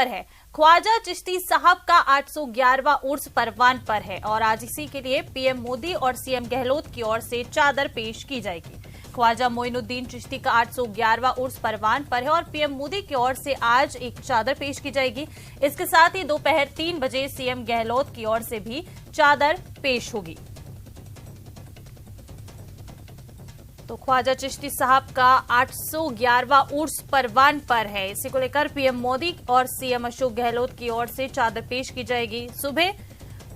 है। ख्वाजा चिश्ती साहब का 811वां उर्स परवान पर है और आज इसी के लिए पीएम मोदी और सीएम गहलोत की ओर से चादर पेश की जाएगी। ख्वाजा मोइनुद्दीन चिश्ती का 811वां उर्स परवान पर है और पीएम मोदी की ओर से आज एक चादर पेश की जाएगी। इसके साथ ही दोपहर 3 बजे सीएम गहलोत की ओर से भी चादर पेश होगी। तो ख्वाजा चिश्ती साहब का 811वां उर्स परवान पर है। इसी को लेकर पीएम मोदी और सीएम अशोक गहलोत की ओर से चादर पेश की जाएगी। सुबह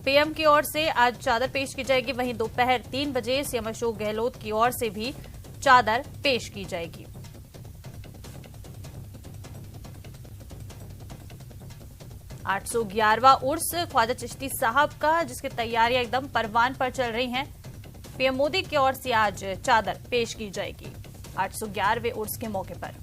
पीएम की ओर से आज चादर पेश की जाएगी, वहीं दोपहर 3 बजे सीएम अशोक गहलोत की ओर से भी चादर पेश की जाएगी। आठ सौ 811वां उर्स ख्वाजा चिश्ती साहब का, जिसकी तैयारियां एकदम परवान पर चल रही हैं। पीएम मोदी की ओर से आज चादर पेश की जाएगी 811वें उर्स के मौके पर।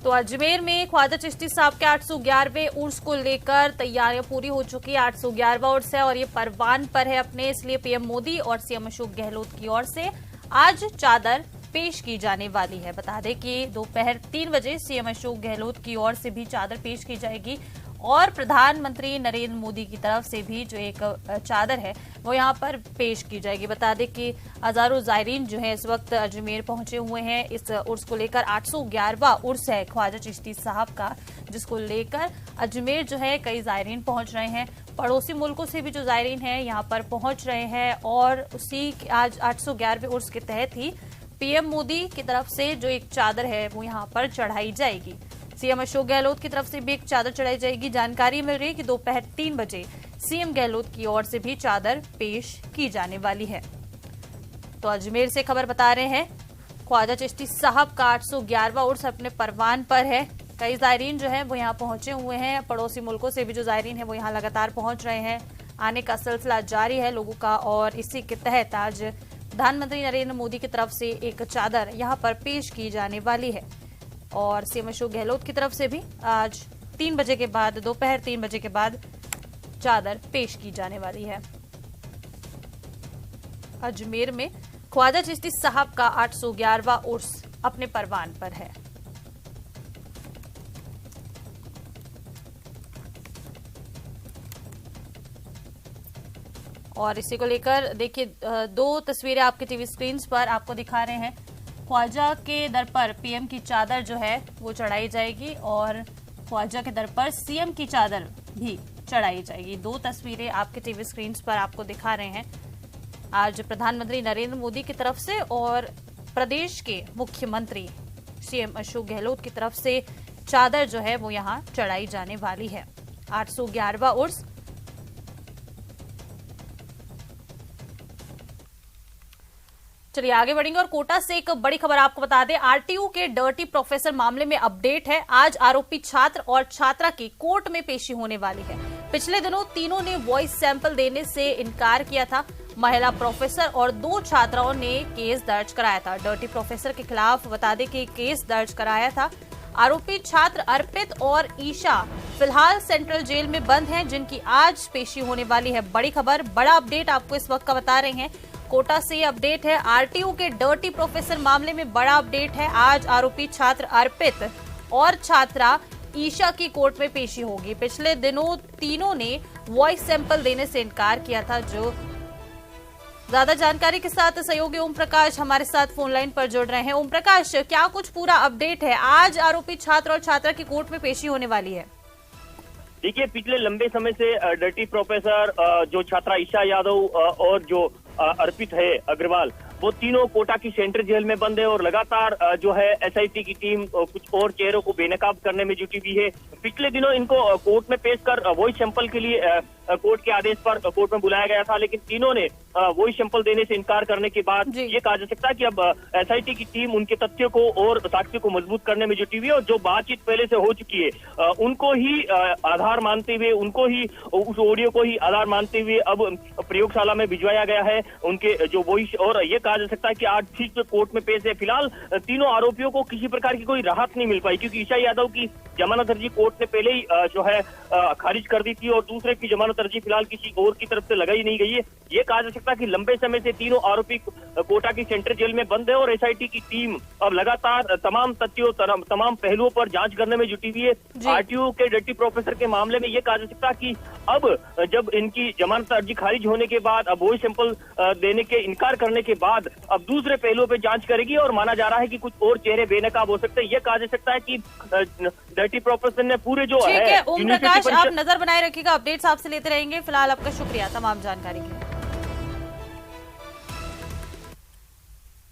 तो अजमेर में ख्वाजा चिश्ती साहब के 811वें उर्स को लेकर तैयारियां पूरी हो चुकी है। 811वां उर्स है और ये परवान पर है अपने, इसलिए पीएम मोदी और सीएम अशोक गहलोत की ओर से आज चादर पेश की जाने वाली है। बता दें कि दोपहर 3 बजे सीएम अशोक गहलोत की ओर से भी चादर पेश की जाएगी और प्रधानमंत्री नरेंद्र मोदी की तरफ से भी जो एक चादर है वो यहां पर पेश की जाएगी। बता दें कि हजारों जायरीन जो है इस वक्त अजमेर पहुंचे हुए हैं। इस उर्स को लेकर 811वां उर्स है ख्वाजा चिश्ती साहब का, जिसको लेकर अजमेर जो है कई जायरीन पहुंच रहे हैं। पड़ोसी मुल्कों से भी जो जायरीन है यहां पर पहुंच रहे हैं और उसी आज 811वें उर्स के तहत ही पीएम मोदी की तरफ से जो एक चादर है वो यहां पर चढ़ाई जाएगी। सीएम अशोक गहलोत की तरफ से भी एक चादर चढ़ाई जाएगी। जानकारी मिल रही है कि दोपहर 3 बजे सीएम गहलोत की ओर से भी चादर पेश की जाने वाली है। तो अजमेर से खबर बता रहे हैं ख्वाजा चिश्ती साहब का 811वां उर्स अपने परवान पर है। कई जायरीन जो है वो यहाँ पहुंचे हुए हैं। पड़ोसी मुल्कों से भी जो जायरीन है वो यहाँ लगातार पहुंच रहे हैं। आने का सिलसिला जारी है लोगों का और इसी के तहत आज प्रधानमंत्री नरेंद्र मोदी की तरफ से एक चादर यहां पर पेश की जाने वाली है और सीएम अशोक गहलोत की तरफ से भी आज 3 बजे के बाद, दोपहर 3 बजे के बाद चादर पेश की जाने वाली है। अजमेर में ख्वाजा चिश्ती साहब का 811वां उर्स अपने परवान पर है। और इसी को लेकर देखिए 2 तस्वीरें आपके टीवी स्क्रीन पर आपको दिखा रहे हैं। ख्वाजा के दर पर पीएम की चादर जो है वो चढ़ाई जाएगी और ख्वाजा के दर पर सीएम की चादर भी चढ़ाई जाएगी। 2 तस्वीरें आपके टीवी स्क्रीन पर आपको दिखा रहे हैं। आज प्रधानमंत्री नरेंद्र मोदी की तरफ से और प्रदेश के मुख्यमंत्री सीएम अशोक गहलोत की तरफ से चादर जो है वो यहाँ चढ़ाई जाने वाली है। 811वां उर्स। चलिए आगे बढ़ेंगे और कोटा से एक बड़ी खबर आपको बता दें। आरटीयू के डर्टी प्रोफेसर मामले में अपडेट है। आज आरोपी छात्र और छात्रा की कोर्ट में पेशी होने वाली है। पिछले दिनों तीनों ने वॉइस सैंपल देने से इनकार किया था। महिला प्रोफेसर और 2 छात्राओं ने केस दर्ज कराया था। डर्टी प्रोफेसर के खिलाफ बता दें कि केस दर्ज कराया था। आरोपी छात्र अर्पित और ईशा फिलहाल सेंट्रल जेल में बंद हैं, जिनकी आज पेशी होने वाली है। बड़ी खबर, बड़ा अपडेट आपको इस वक्त का बता रहे हैं। कोटा से अपडेट है। आरटीयू के डर्टी प्रोफेसर मामले में बड़ा अपडेट है। आज आरोपी छात्र अर्पित और छात्रा ईशा की कोर्ट में पेशी होगी। पिछले दिनों तीनों ने वॉइस सैंपल देने से इनकार किया था। जो ज्यादा जानकारी के साथ सहयोगी ओम प्रकाश हमारे साथ फोन लाइन पर जुड़ रहे हैं। ओम प्रकाश, क्या कुछ पूरा अपडेट है? आज आरोपी छात्र और छात्रा की कोर्ट में पेशी होने वाली है। देखिए, पिछले लंबे समय से डर्टी प्रोफेसर, जो छात्रा ईशा यादव और जो अर्पित है अग्रवाल, वो तीनों कोटा की सेंट्रल जेल में बंद है और लगातार जो है एसआईटी की टीम कुछ और चेहरों को बेनकाब करने में जुटी हुई है। पिछले दिनों इनको कोर्ट में पेश कर वॉइस सैंपल के लिए कोर्ट के आदेश पर कोर्ट में बुलाया गया था, लेकिन तीनों ने वॉइस सैंपल देने से इनकार करने के बाद ये कहा जा सकता है कि अब एसआईटी की टीम उनके तथ्यों को और साक्ष्य को मजबूत करने में जुटी हुई है और जो बातचीत पहले से हो चुकी है उनको ही आधार मानते हुए, उनको ही उस ऑडियो को ही आधार मानते हुए अब प्रयोगशाला में भिजवाया गया है उनके जो वॉइस। और ये कहा जा सकता है कि आज ठीक कोर्ट में पेश है। फिलहाल तीनों आरोपियों को किसी प्रकार की कोई राहत नहीं मिल पाई, क्योंकि ईशा यादव की जमानत अर्जी कोर्ट ने पहले ही जो है खारिज कर दी थी और दूसरे की जमानत जमानत अर्जी फिलहाल किसी और की तरफ से लगाई नहीं गई है। ये कहा जा सकता है कि लंबे समय से तीनों आरोपी कोटा की सेंट्रल जेल में बंद है और एसआईटी की टीम अब लगातार तमाम तथ्यों तमाम पहलुओं पर जांच करने में जुटी हुई है। आरटीओ के डर्टी प्रोफेसर के मामले में ये कहा जा सकता है कि अब जब इनकी जमानत अर्जी खारिज होने के बाद, अब वही सैंपल देने के इनकार करने के बाद अब दूसरे पहलुओं पर जांच करेगी और माना जा रहा है कि कुछ और चेहरे बेनकाब हो सकते हैं। ये कहा जा सकता है कि डर्टी प्रोफेसर ने पूरे जो है ओम प्रकाश, आप नजर बनाए रखिएगा, अपडेट्स आपसे लेते रहेंगे। फिलहाल आपका शुक्रिया तमाम जानकारी के लिए।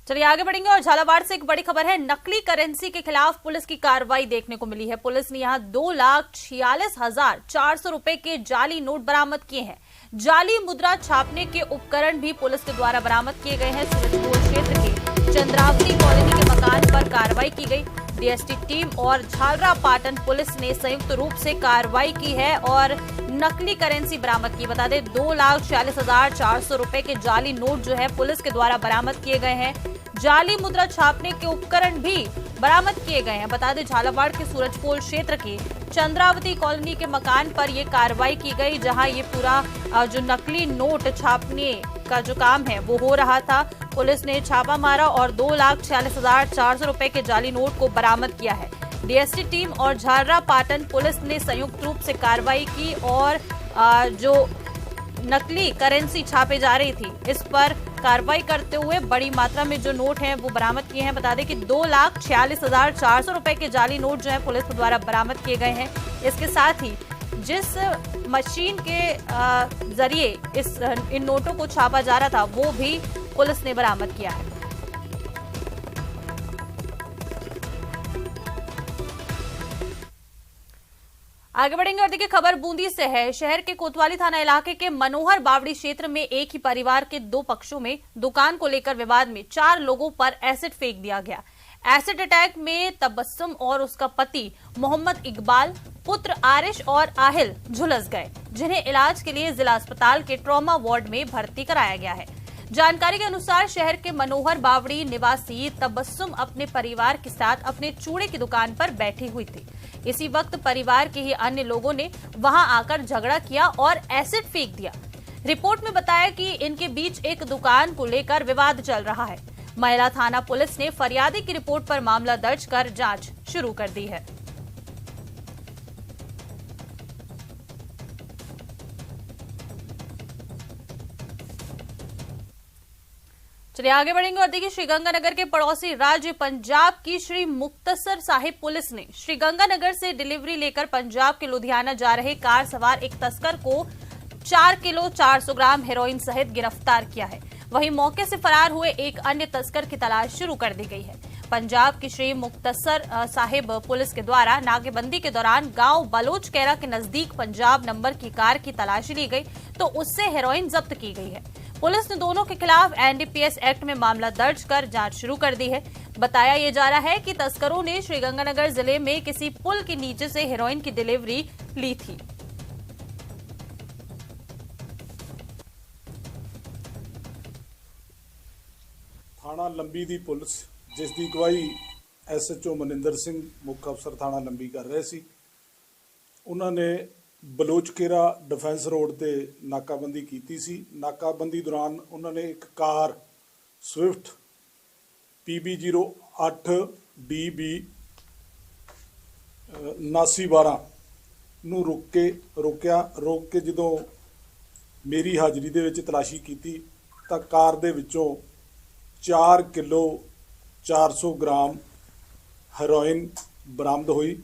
चलिए आगे बढ़ेंगे और झालावाड़ से एक बड़ी खबर है। नकली करेंसी के खिलाफ पुलिस की कार्रवाई देखने को मिली है। पुलिस ने यहां 2,46,400 रुपए के जाली नोट बरामद किए हैं। जाली मुद्रा छापने के उपकरण भी पुलिस के द्वारा बरामद किए गए हैं। सूरजपुर क्षेत्र के चंद्रावती कॉलोनी के मकान पर कार्रवाई की गई। डीएसटी टीम और झालरापाटन पुलिस ने संयुक्त रूप से कार्रवाई की है और नकली करेंसी बरामद की। बता दें 2,46,400 रुपए के जाली नोट जो है पुलिस के द्वारा बरामद किए गए हैं। जाली मुद्रा छापने के उपकरण भी बरामद किए गए हैं। बता दें झालावाड़ के सूरजपोल क्षेत्र के चंद्रावती कॉलोनी के मकान पर यह कार्रवाई की गई, जहां ये पूरा जो नकली नोट छापने का जो काम है वो हो रहा था। पुलिस ने छापा मारा और 2,46,400 रुपए के जाली नोट को बरामद किया है। डीएसटी टीम और झालरापाटन पुलिस ने संयुक्त रूप से कार्रवाई की और जो नकली करेंसी छापे जा रही थी इस पर कार्रवाई करते हुए बड़ी मात्रा में जो नोट हैं वो बरामद किए हैं। बता दें कि 2,46,400 रुपए के जाली नोट जो है पुलिस द्वारा बरामद किए गए हैं। इसके साथ ही जिस मशीन के जरिए इन नोटों को छापा जा रहा था वो भी पुलिस ने बरामद किया है। आगे बढ़ेंगे और देखिए खबर बूंदी से है। शहर के कोतवाली थाना इलाके के मनोहर बावड़ी क्षेत्र में एक ही परिवार के दो पक्षों में दुकान को लेकर विवाद में 4 लोगों पर एसिड फेंक दिया गया। एसिड अटैक में तबस्सुम और उसका पति मोहम्मद इकबाल, पुत्र आरिश और आहिल झुलस गए, जिन्हें इलाज के लिए जिला अस्पताल के ट्रॉमा वार्ड में भर्ती कराया गया है। जानकारी के अनुसार शहर के मनोहर बावड़ी निवासी तबस्सुम अपने परिवार के साथ अपने चूड़े की दुकान पर बैठी हुई थी। इसी वक्त परिवार के ही अन्य लोगों ने वहां आकर झगड़ा किया और एसिड फेंक दिया। रिपोर्ट में बताया कि इनके बीच एक दुकान को लेकर विवाद चल रहा है। महिला थाना पुलिस ने फरियादी की रिपोर्ट पर मामला दर्ज कर जांच शुरू कर दी है। चलिए आगे बढ़ेंगे और देखिए श्रीगंगानगर के पड़ोसी राज्य पंजाब की श्री मुक्तसर साहिब पुलिस ने श्रीगंगानगर से डिलीवरी लेकर पंजाब के लुधियाना जा रहे कार सवार एक तस्कर को 4 किलो 400 ग्राम हेरोइन सहित गिरफ्तार किया है। वहीं मौके से फरार हुए एक अन्य तस्कर की तलाश शुरू कर दी गई है। पंजाब की श्री मुक्तसर साहिब पुलिस के द्वारा नाकेबंदी के दौरान गांव बलोचकेरा के नजदीक पंजाब नंबर की कार की तलाशी ली गई तो उससे हेरोइन जब्त की गई है। पुलिस ने दोनों के खिलाफ एनडीपीएस एक्ट में मामला दर्ज कर जांच शुरू कर दी है। बताया यह जा रहा है कि तस्करों ने श्रीगंगानगर जिले में किसी पुल के नीचे से हेरोइन की डिलीवरी ली थी। थाना लंबी दी पुलिस जिस दी अगवाई एसएचओ मनिंदर सिंह मुख अफसर थाना लंबी कर रहे सी, उन्होंने बलोचकेरा डिफेंस रोड ते नाकाबंदी की सी। नाकाबंदी दौरान उन्होंने एक कार स्विफ्ट PB08DB 7912 ਨੂੰ रोक के ਜਦੋਂ मेरी हाजरी ਦੇ ਵਿੱਚ ਤਲਾਸ਼ੀ ਕੀਤੀ ਤਾਂ ਕਾਰ ਦੇ ਵਿੱਚੋਂ 4 किलो 400 ग्राम हेरोइन बरामद हुई।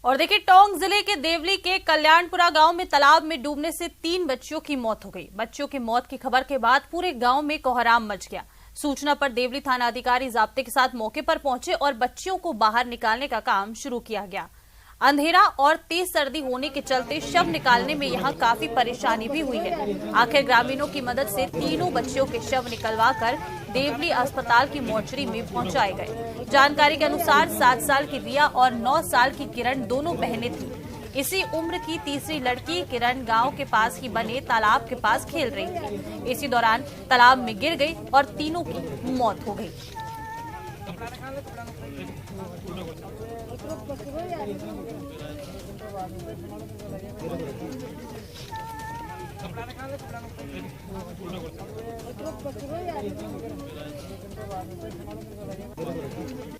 और देखिए टोंक जिले के देवली के कल्याणपुरा गांव में तालाब में डूबने से 3 बच्चियों की मौत हो गई। बच्चियों की मौत की खबर के बाद पूरे गांव में कोहराम मच गया। सूचना पर देवली थाना अधिकारी जाब्ते के साथ मौके पर पहुंचे और बच्चियों को बाहर निकालने का काम शुरू किया गया। अंधेरा और तेज सर्दी होने के चलते शव निकालने में यहां काफी परेशानी भी हुई है। आखिर ग्रामीणों की मदद से तीनों बच्चियों के शव निकलवाकर देवली अस्पताल की मोर्चरी में पहुंचाए गए। जानकारी के अनुसार 7 साल की रिया और 9 साल की किरण दोनों बहनें थीं। इसी उम्र की तीसरी लड़की किरण गांव के पास ही बने तालाब के पास खेल रही थी। इसी दौरान तालाब में गिर गई और तीनों की मौत हो गई।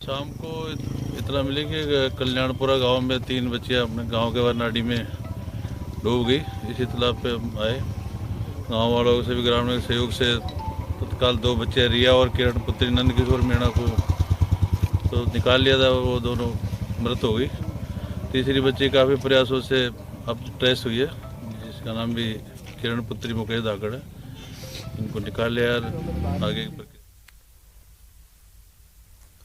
शाम को इतना मिली कि कल्याणपुरा गांव में 3 बच्चियां अपने गांव के नाड़ी में डूब गई। इसी तालाब पे आए, गांव वालों से भी ग्रामीणों के सहयोग से तत्काल 2 बच्चे रिया और किरण पुत्री नंद किशोर मीणा को तो निकाल लिया था, वो दोनों मृत हो गई। तीसरी बच्ची काफ़ी प्रयासों से अब ट्रेस हुई है, जिसका नाम भी किरण पुत्री मुकेश धाकड़ है। इनको निकाल लिया और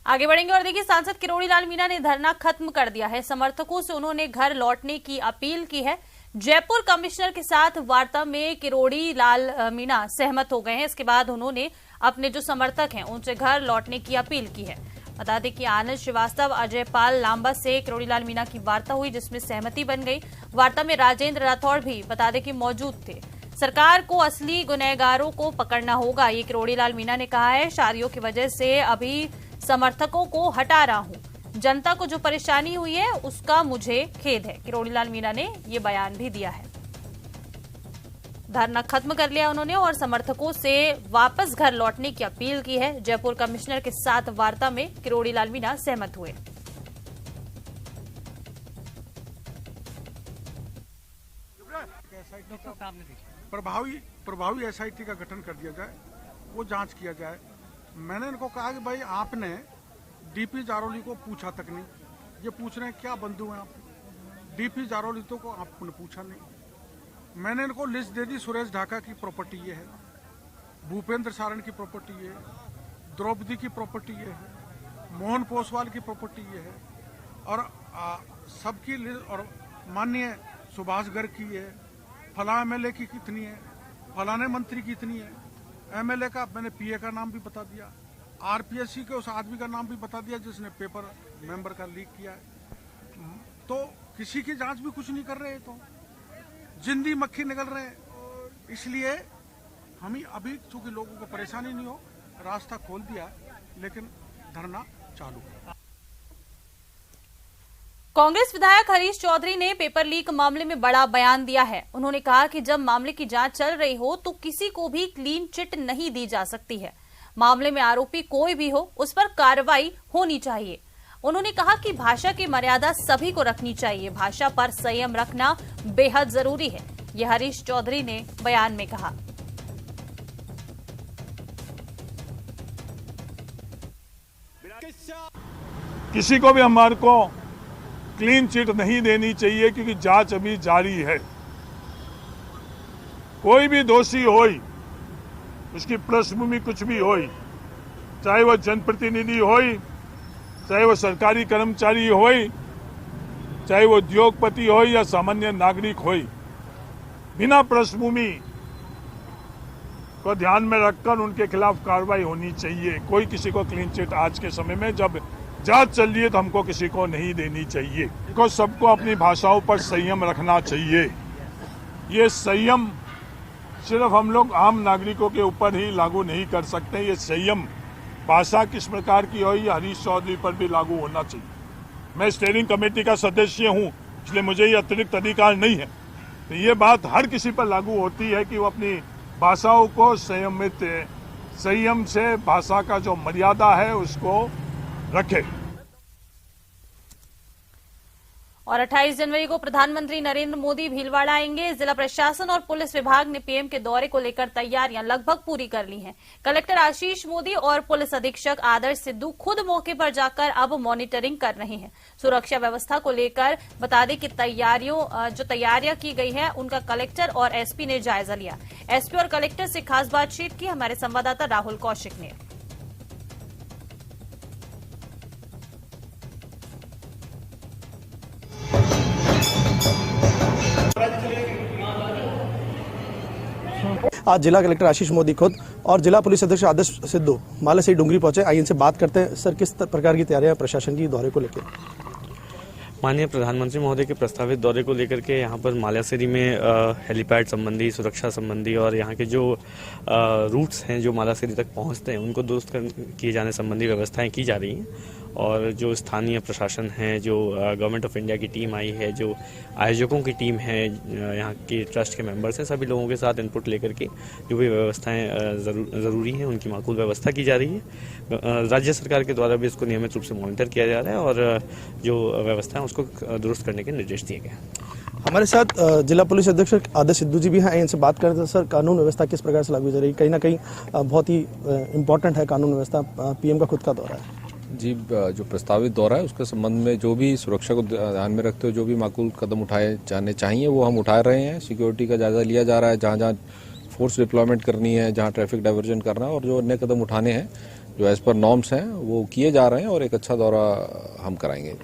आगे बढ़ेंगे और देखिए, सांसद किरोड़ी लाल मीणा ने धरना खत्म कर दिया है। समर्थकों से उन्होंने घर लौटने की अपील की है। जयपुर कमिश्नर के साथ वार्ता में किरोड़ी लाल मीणा सहमत हो गए हैं। इसके बाद उन्होंने अपने जो समर्थक हैं उनसे घर लौटने की अपील की है। बता दें कि आनंद श्रीवास्तव, अजय पाल लांबा से किरोड़ी लाल मीणा की वार्ता हुई, जिसमें सहमति बन गई। वार्ता में राजेंद्र राठौड़ भी बता दें कि मौजूद थे। सरकार को असली गुनहगारों को पकड़ना होगा, ये किरोड़ी लाल मीणा ने कहा है। शादियों की वजह से अभी समर्थकों को हटा रहा हूं, जनता को जो परेशानी हुई है उसका मुझे खेद है। किरोड़ी लाल मीणा ने ये बयान भी दिया है। धरना खत्म कर लिया उन्होंने और समर्थकों से वापस घर लौटने की अपील की है। जयपुर कमिश्नर के साथ वार्ता में किरोड़ी लाल मीणा सहमत हुए। प्रभावी एसआईटी का गठन कर दिया जाए, वो जांच किया जाए। मैंने इनको कहा कि भाई आपने डीपी जारोली को पूछा तक नहीं, ये पूछ रहे हैं क्या बंधु हैं आप। डीपी जारोली तो को आपने पूछा नहीं। मैंने इनको लिस्ट दे दी, सुरेश ढाका की प्रॉपर्टी ये है, भूपेंद्र सारण की प्रॉपर्टी ये है, द्रौपदी की प्रॉपर्टी ये है, मोहन पोसवाल की प्रॉपर्टी ये है, और सबकी लिस्ट, और माननीय सुभाष गर्ग की ये है, फला एमएलए की कितनी है, फलाने मंत्री की इतनी है, एमएलए का मैंने पीए का नाम भी बता दिया, आरपीएससी के उस आदमी का नाम भी बता दिया जिसने पेपर मेंबर का लीक किया है। तो किसी की जांच भी कुछ नहीं कर रहे, तो जिंदी मक्खी निकल रहे हैं। इसलिए हम अभी चूंकि लोगों को परेशानी नहीं हो, रास्ता खोल दिया, लेकिन धरना चालू है। कांग्रेस विधायक हरीश चौधरी ने पेपर लीक मामले में बड़ा बयान दिया है। उन्होंने कहा कि जब मामले की जांच चल रही हो तो किसी को भी क्लीन चिट नहीं दी जा सकती है। मामले में आरोपी कोई भी हो, उस पर कार्रवाई होनी चाहिए। उन्होंने कहा कि भाषा की मर्यादा सभी को रखनी चाहिए, भाषा पर संयम रखना बेहद जरूरी है, यह हरीश चौधरी ने बयान में कहा। किसी को भी हमारे को क्लीन चिट नहीं देनी चाहिए, क्योंकि जांच अभी जारी है। कोई भी दोषी होई, उसकी पृष्ठभूमि कुछ भी होई, चाहे वो जनप्रतिनिधि होई, चाहे वो सरकारी कर्मचारी होई, चाहे वो उद्योगपति होई या सामान्य नागरिक होई, बिना पृष्ठभूमि को ध्यान में रखकर उनके खिलाफ कार्रवाई होनी चाहिए। कोई किसी को क्लीन चिट आज के समय में जब जांच चल रही है तो हमको किसी को नहीं देनी चाहिए। देखो, सबको अपनी भाषाओं पर संयम रखना चाहिए। ये संयम सिर्फ हम लोग आम नागरिकों के ऊपर ही लागू नहीं कर सकते। ये संयम भाषा किस प्रकार की हो, ये हरीश चौधरी पर भी लागू होना चाहिए। मैं स्टीयरिंग कमेटी का सदस्य हूँ, इसलिए मुझे ये अतिरिक्त अधिकार नहीं है। तो ये बात हर किसी पर लागू होती है कि वो अपनी भाषाओं को संयम से भाषा का जो मर्यादा है उसको रखे। और 28 जनवरी को प्रधानमंत्री नरेंद्र मोदी भीलवाड़ा आएंगे। जिला प्रशासन और पुलिस विभाग ने पीएम के दौरे को लेकर तैयारियां लगभग पूरी कर ली हैं। कलेक्टर आशीष मोदी और पुलिस अधीक्षक आदर्श सिद्धू खुद मौके पर जाकर अब मॉनिटरिंग कर रहे हैं। सुरक्षा व्यवस्था को लेकर बता दें कि तैयारियां की गई है, उनका कलेक्टर और एसपी ने जायजा लिया। एसपी और कलेक्टर से खास बातचीत की हमारे संवाददाता राहुल कौशिक ने। आज जिला कलेक्टर आशीष मोदी खुद और जिला पुलिस अधीक्षक आदर्श सिद्धू माला से डूंगरी पहुंचे। आइए इनसे बात करते हैं। सर, किस प्रकार की तैयारियां प्रशासन की दौरे को लेकर? माननीय प्रधानमंत्री महोदय के प्रस्तावित दौरे को लेकर के यहाँ पर मालासेरी में हेलीपैड संबंधी, सुरक्षा संबंधी और यहाँ के जो रूट्स हैं जो मालासेरी तक पहुँचते हैं उनको दुरुस्त किए जाने संबंधी व्यवस्थाएं की जा रही हैं। और जो स्थानीय प्रशासन है, जो गवर्नमेंट ऑफ इंडिया की टीम आई है, जो आयोजकों की टीम है, यहाँ के ट्रस्ट के मेंबर्स हैं, सभी लोगों के साथ इनपुट लेकर के जो भी व्यवस्थाएं ज़रूरी हैं उनकी माकूल व्यवस्था की जा रही है। राज्य सरकार के द्वारा भी इसको नियमित रूप से मॉनिटर किया जा रहा है और जो व्यवस्था है उसको दुरुस्त करने के निर्देश दिए गए हैं। हमारे साथ जिला पुलिस अधीक्षक आदर्श सिद्धू जी भी हैं, इनसे बात करते हैं। सर, कानून व्यवस्था किस प्रकार से लागू हो रही है? कहीं ना कहीं बहुत ही इम्पोर्टेंट है कानून व्यवस्था, पीएम का खुद का दौरा है। जी, जो प्रस्तावित दौरा है उसके संबंध में जो भी सुरक्षा को ध्यान में रखते हुए जो भी माकूल कदम उठाए जाने चाहिए वो हम उठा रहे हैं। सिक्योरिटी का जायजा लिया जा रहा है, जहाँ जहाँ फोर्स डिप्लॉयमेंट करनी है, जहाँ ट्रैफिक डाइवर्जन करना है और जो अन्य कदम उठाने हैं जो एज पर नॉर्म्स हैं वो किए जा रहे हैं और एक अच्छा दौरा हम कराएंगे।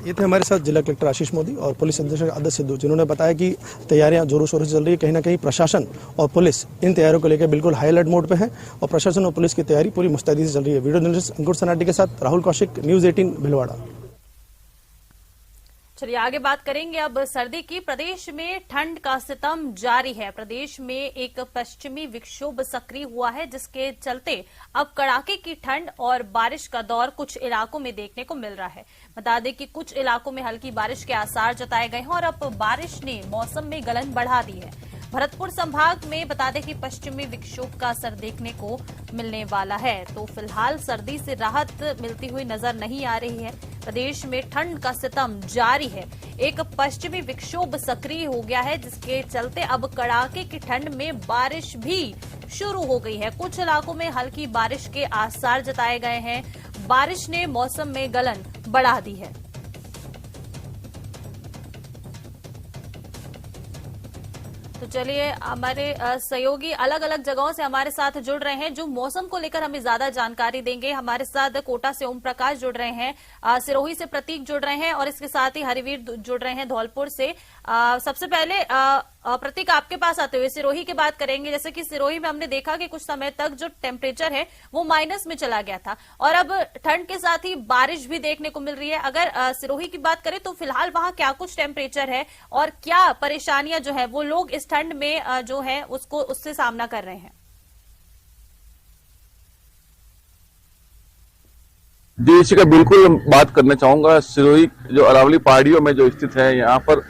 ये थे हमारे साथ जिला कलेक्टर आशीष मोदी और पुलिस अधीक्षक आदर्श सिद्धू, जिन्होंने बताया कि तैयारियां जोरों शोरों से चल रही है। कहीं ना कहीं प्रशासन और पुलिस इन तैयारियों को लेकर बिल्कुल हाई अलर्ट मोड पे है और प्रशासन और पुलिस की तैयारी पूरी मुस्तैदी से चल रही है। वीडियो जर्नलिस्ट अंकुर सनाटी के साथ राहुल कौशिक, न्यूज 18 भिलवाड़ा। चलिए आगे बात करेंगे अब सर्दी की। प्रदेश में ठंड का सितम जारी है। प्रदेश में एक पश्चिमी विक्षोभ सक्रिय हुआ है, जिसके चलते अब कड़ाके की ठंड और बारिश का दौर कुछ इलाकों में देखने को मिल रहा है। बता दें कि कुछ इलाकों में हल्की बारिश के आसार जताए गए हैं और अब बारिश ने मौसम में गलन बढ़ा दी है। भरतपुर संभाग में बता दें कि पश्चिमी विक्षोभ का असर देखने को मिलने वाला है, तो फिलहाल सर्दी से राहत मिलती हुई नजर नहीं आ रही है। प्रदेश में ठंड का सितम जारी है। एक पश्चिमी विक्षोभ सक्रिय हो गया है, जिसके चलते अब कड़ाके की ठंड में बारिश भी शुरू हो गई है। कुछ इलाकों में हल्की बारिश के आसार जताए गए हैं। बारिश ने मौसम में गलन बढ़ा दी है। तो चलिए, हमारे सहयोगी अलग अलग जगहों से हमारे साथ जुड़ रहे हैं, जो मौसम को लेकर हमें ज्यादा जानकारी देंगे। हमारे साथ कोटा से ओम प्रकाश जुड़ रहे हैं, सिरोही से प्रतीक जुड़ रहे हैं और इसके साथ ही हरिवीर जुड़ रहे हैं धौलपुर से। सबसे पहले प्रतीक, आपके पास आते हुए सिरोही की बात करेंगे। जैसे कि सिरोही में हमने देखा कि कुछ समय तक जो टेम्परेचर है वो माइनस में चला गया था और अब ठंड के साथ ही बारिश भी देखने को मिल रही है। अगर सिरोही की बात करें तो फिलहाल वहां क्या कुछ टेम्परेचर है और क्या परेशानियां जो है वो लोग इस ठंड में जो है उससे सामना कर रहे हैं? जी, इसी का बिल्कुल बात करना चाहूंगा। सिरोही जो अरावली पहाड़ियों में जो स्थित है, यहाँ पर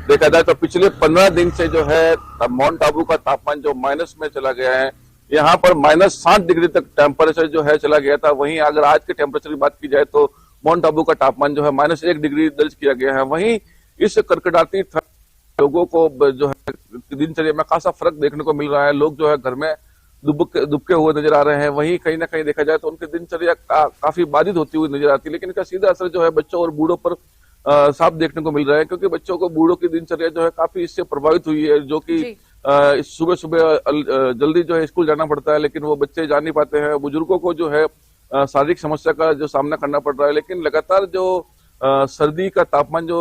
देखा जाए तो पिछले 15 दिन से जो है माउंट आबू का तापमान जो माइनस में चला गया है। यहाँ पर -7 डिग्री तक टेम्परेचर जो है चला गया था। वहीं अगर आज के टेम्परेचर की बात की जाए तो माउंट आबू का तापमान जो है -1 डिग्री दर्ज किया गया है। वहीं इस कड़कड़ाती लोगों को जो है दिनचर्या में खासा फर्क देखने को मिल रहा है। लोग जो है घर में दुबके हुए नजर आ रहे हैं। वहीं कहीं ना कहीं देखा जाए तो उनकी दिनचर्या काफी बाधित होती हुई नजर आती है। लेकिन इसका सीधा असर जो है बच्चों और बूढ़ों पर साफ देखने को मिल रहा है, क्योंकि बच्चों को बूढ़ों की दिनचर्या जो है काफी इससे प्रभावित हुई है। जो कि सुबह सुबह जल्दी जो है स्कूल जाना पड़ता है, लेकिन वो बच्चे जा नहीं पाते हैं। बुजुर्गों को जो है शारीरिक समस्या का जो सामना करना पड़ रहा है। लेकिन लगातार जो सर्दी का तापमान जो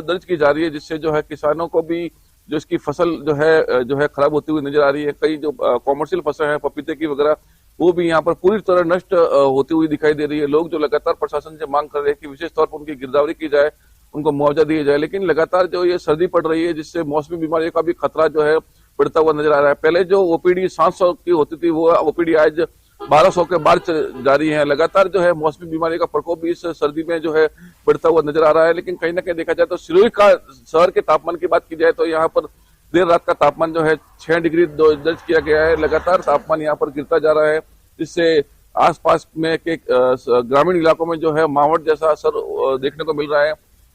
दर्ज की जा रही है, जिससे जो है किसानों को भी जो इसकी फसल जो है खराब होती हुई नजर आ रही है। कई जो कॉमर्शियल फसल है पपीते की वगैरह, वो भी यहाँ पर पूरी तरह नष्ट होती हुई दिखाई दे रही है। लोग जो लगातार प्रशासन से मांग कर रहे हैं कि विशेष तौर पर उनकी गिरदावरी की जाए, उनको मुआवजा दिया जाए। लेकिन लगातार जो ये सर्दी पड़ रही है, जिससे मौसमी बीमारियों का भी खतरा जो है बढ़ता हुआ नजर आ रहा है। पहले जो ओपीडी 700 की होती थी, वो ओपीडी आज 1200 के बाहर जारी है। लगातार जो है मौसमी बीमारी का प्रकोप भी इस सर्दी में जो है बढ़ता हुआ नजर आ रहा है। लेकिन कहीं ना कहीं देखा जाए तो सिरोही का शहर के तापमान की बात की जाए तो यहाँ पर देर रात का तापमान जो है 6 डिग्री दर्ज किया गया है। लगातार तापमान यहाँ पर गिरता जा रहा है, जिससे आसपास में के ग्रामीण इलाकों में जो है मावट जैसा असर देखने को मिल रहा है।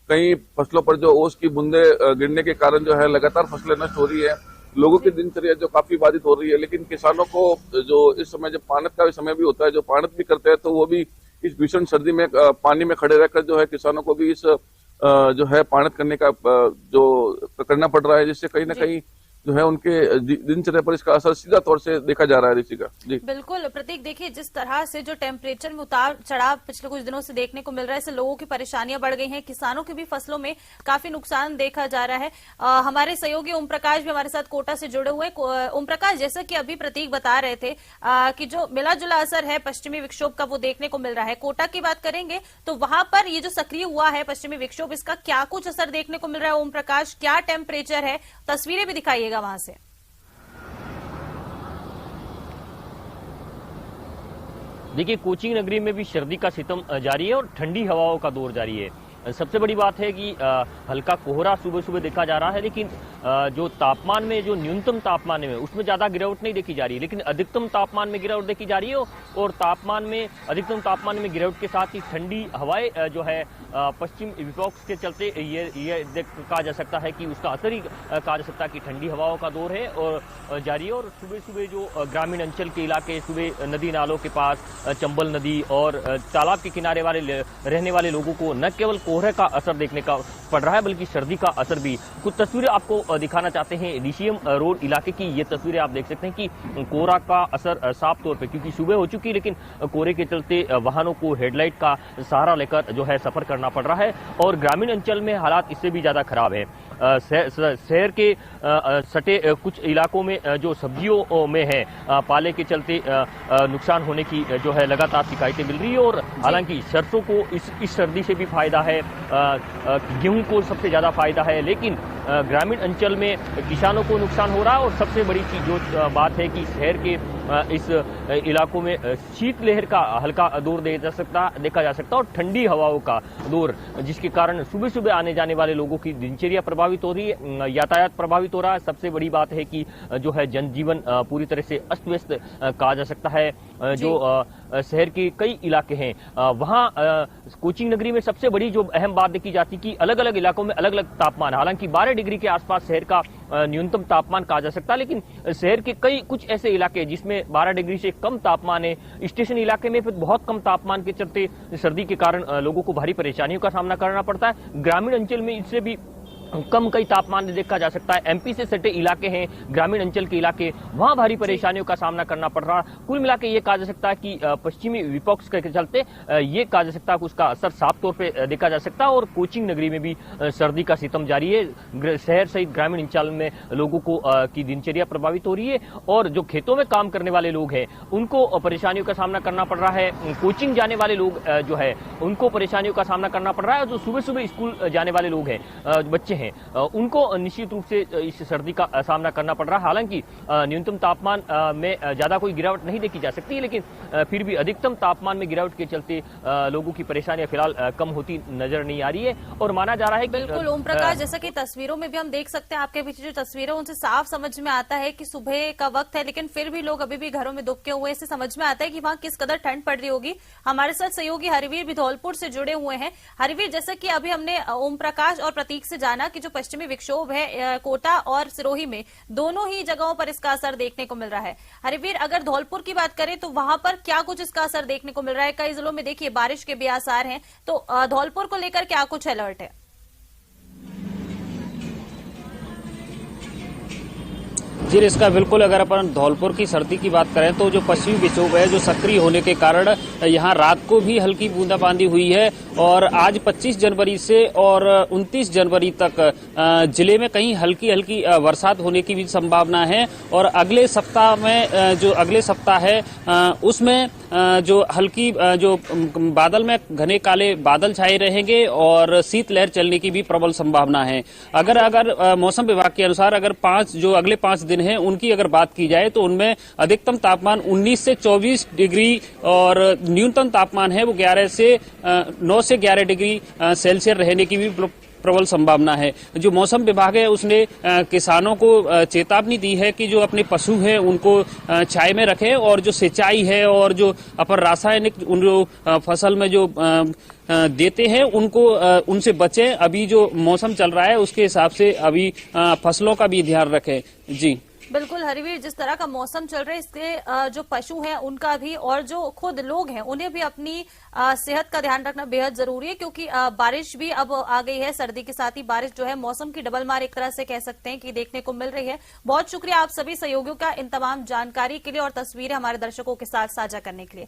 कई फसलों पर जो ओस की बूंदे गिरने के कारण जो है लगातार फसलें नष्ट हो रही है। लोगों की दिनचर्या जो काफी बाधित हो रही है। लेकिन किसानों को जो इस समय जो पानत का भी समय भी होता है, जो पानत भी करते हैं, तो वो भी इस भीषण सर्दी में पानी में खड़े रहकर जो है किसानों को भी इस जो है पानत करने का जो करना पड़ रहा है, जिससे कहीं ना कहीं जो है उनके दिनचर्या पर इसका असर सीधा तौर से देखा जा रहा है। ऋषिका जी, बिल्कुल प्रतीक, देखिए जिस तरह से जो टेम्परेचर में उतार चढ़ाव पिछले कुछ दिनों से देखने को मिल रहा है, इससे लोगों की परेशानियां बढ़ गई हैं। किसानों की भी फसलों में काफी नुकसान देखा जा रहा है। हमारे सहयोगी ओम प्रकाश भी हमारे साथ कोटा से जुड़े हुए। ओम प्रकाश, जैसा कि अभी प्रतीक बता रहे थे कि जो मिला जुला असर है पश्चिमी विक्षोभ का वो देखने को मिल रहा है। कोटा की बात करेंगे तो वहां पर ये जो सक्रिय हुआ है पश्चिमी विक्षोभ, इसका क्या कुछ असर देखने को मिल रहा है? ओम प्रकाश, क्या टेम्परेचर है? तस्वीरें भी दिखाइएगा वहां से। देखिए, कोचिंग नगरी में भी सर्दी का सितम जारी है और ठंडी हवाओं का दौर जारी है। सबसे बड़ी बात है कि हल्का कोहरा सुबह सुबह देखा जा रहा है, लेकिन जो तापमान में, जो न्यूनतम तापमान में, उसमें ज्यादा गिरावट नहीं देखी जा रही है, लेकिन अधिकतम तापमान में गिरावट देखी जा रही है। और तापमान में, अधिकतम तापमान में गिरावट के साथ ही ठंडी हवाएं जो है पश्चिम विपक्ष के चलते ये कहा जा सकता है कि उसका असर ही कहा जा सकता है कि ठंडी हवाओं का दौर है और जारी है। और सुबह सुबह जो ग्रामीण अंचल के इलाके, सुबह नदी नालों के पास, चंबल नदी और तालाब के किनारे वाले रहने वाले लोगों को न केवल कोहरे का असर देखने का पड़ रहा है, बल्कि सर्दी का असर भी। कुछ तस्वीरें आपको दिखाना चाहते हैं डीसीएम रोड इलाके की। ये तस्वीरें आप देख सकते हैं कि कोहरा का असर साफ तौर पे, क्योंकि सुबह हो चुकी है, लेकिन कोहरे के चलते वाहनों को हेडलाइट का सहारा लेकर जो है सफर करना पड़ रहा है। और ग्रामीण अंचल में हालात इससे भी ज्यादा खराब है। शहर के सटे कुछ इलाकों में जो सब्जियों में है, पाले के चलते नुकसान होने की जो है लगातार शिकायतें मिल रही है। और हालांकि सरसों को इस सर्दी से भी फायदा है, गेहूं को सबसे ज्यादा फायदा है, लेकिन ग्रामीण अंचल में किसानों को नुकसान हो रहा है। और सबसे बड़ी चीज जो बात है कि शहर के इस इलाकों में शीतलहर का हल्का दौर देखा जा सकता है और ठंडी हवाओं का दौर, जिसके कारण सुबह सुबह आने जाने वाले लोगों की दिनचर्या प्रभावित हो रही है, यातायात प्रभावित हो रहा है। सबसे बड़ी बात है कि जो है जनजीवन पूरी तरह से अस्त व्यस्त कहा जा सकता है। जो शहर के कई इलाके हैं वहां कोचिंग नगरी में सबसे बड़ी जो अहम बात देखी जाती कि अलग अलग इलाकों में अलग अलग तापमान, हालांकि 12 डिग्री के आसपास शहर का न्यूनतम तापमान कहा जा सकता है, लेकिन शहर के कुछ ऐसे इलाके जिसमें 12 डिग्री से कम तापमान है। स्टेशन इलाके में फिर बहुत कम तापमान के चलते सर्दी के कारण लोगों को भारी परेशानियों का सामना करना पड़ता है। ग्रामीण अंचल में इससे भी कम कई तापमान देखा जा सकता है। एमपी से सटे इलाके हैं, ग्रामीण अंचल के इलाके, वहां भारी परेशानियों का सामना करना पड़ रहा है। कुल मिलाकर ये कहा जा सकता है कि पश्चिमी विपक्ष के चलते ये कहा जा सकता है कि उसका असर साफ तौर पे देखा जा सकता है। और कोचिंग नगरी में भी सर्दी का सितम जारी है। शहर सहित ग्रामीण अंचल में लोगों को की दिनचर्या प्रभावित हो रही है और जो खेतों में काम करने वाले लोग हैं उनको परेशानियों का सामना करना पड़ रहा है। कोचिंग जाने वाले लोग जो है उनको परेशानियों का सामना करना पड़ रहा है। जो सुबह सुबह स्कूल जाने वाले लोग हैं, बच्चे उनको निश्चित रूप से इस सर्दी का सामना करना पड़ रहा है। हालांकि न्यूनतम तापमान में ज्यादा कोई गिरावट नहीं देखी जा सकती, लेकिन फिर भी अधिकतम तापमान में गिरावट के चलते लोगों की परेशानियां फिलहाल कम होती नजर नहीं आ रही है। और माना जा रहा है कि बिल्कुल ओम प्रकाश, जैसा कि तस्वीरों में भी हम देख सकते हैं, आपके पीछे जो तस्वीरें उनसे साफ समझ में आता है कि सुबह का वक्त है, लेकिन फिर भी लोग अभी भी घरों में दुबके हुए, इससे समझ में आता है कि वहां किस कदर ठंड पड़ रही होगी। हमारे साथ सहयोगी हरवीर भी धौलपुर से जुड़े हुए हैं। हरवीर, जैसा कि अभी हमने ओम प्रकाश और प्रतीक से जाना कि जो पश्चिमी विक्षोभ है कोटा और सिरोही में, दोनों ही जगहों पर इसका असर देखने को मिल रहा है। हरवीर, अगर धौलपुर की बात करें तो वहां पर क्या कुछ इसका असर देखने को मिल रहा है? कई जिलों में देखिए बारिश के भी आसार हैं, तो धौलपुर को लेकर क्या कुछ अलर्ट है? जी, इसका बिल्कुल, अगर अपन धौलपुर की सर्दी की बात करें तो जो पश्चिमी विक्षोभ है जो सक्रिय होने के कारण यहाँ रात को भी हल्की बूंदाबांदी हुई है। और आज 25 जनवरी से और 29 जनवरी तक जिले में कहीं हल्की हल्की बरसात होने की भी संभावना है। और अगले सप्ताह में जो अगले सप्ताह है उसमें जो हल्की जो बादल में घने काले बादल छाए रहेंगे और शीतलहर चलने की भी प्रबल संभावना है। अगर मौसम विभाग के अनुसार अगर अगले 5 दिन हैं उनकी अगर बात की जाए तो उनमें अधिकतम तापमान 19 से 24 डिग्री और न्यूनतम तापमान है वो 9 से 11 डिग्री सेल्सियस रहने की भी प्रबल संभावना है। जो मौसम विभाग है उसने किसानों को चेतावनी दी है कि जो अपने पशु हैं उनको छाए में रखें और जो सिंचाई है और जो अपन रासायनिक फसल में जो देते हैं उनको उनसे बचें। अभी जो मौसम चल रहा है उसके हिसाब से अभी फसलों का भी ध्यान रखें। जी बिल्कुल हरिवीर, जिस तरह का मौसम चल रहा है इसके जो पशु हैं उनका भी और जो खुद लोग हैं उन्हें भी अपनी सेहत का ध्यान रखना बेहद जरूरी है, क्योंकि बारिश भी अब आ गई है। सर्दी के साथ ही बारिश जो है मौसम की डबल मार एक तरह से कह सकते हैं कि देखने को मिल रही है। बहुत शुक्रिया आप सभी सहयोगियों का इन तमाम जानकारी के लिए और तस्वीरें हमारे दर्शकों के साथ साझा करने के लिए।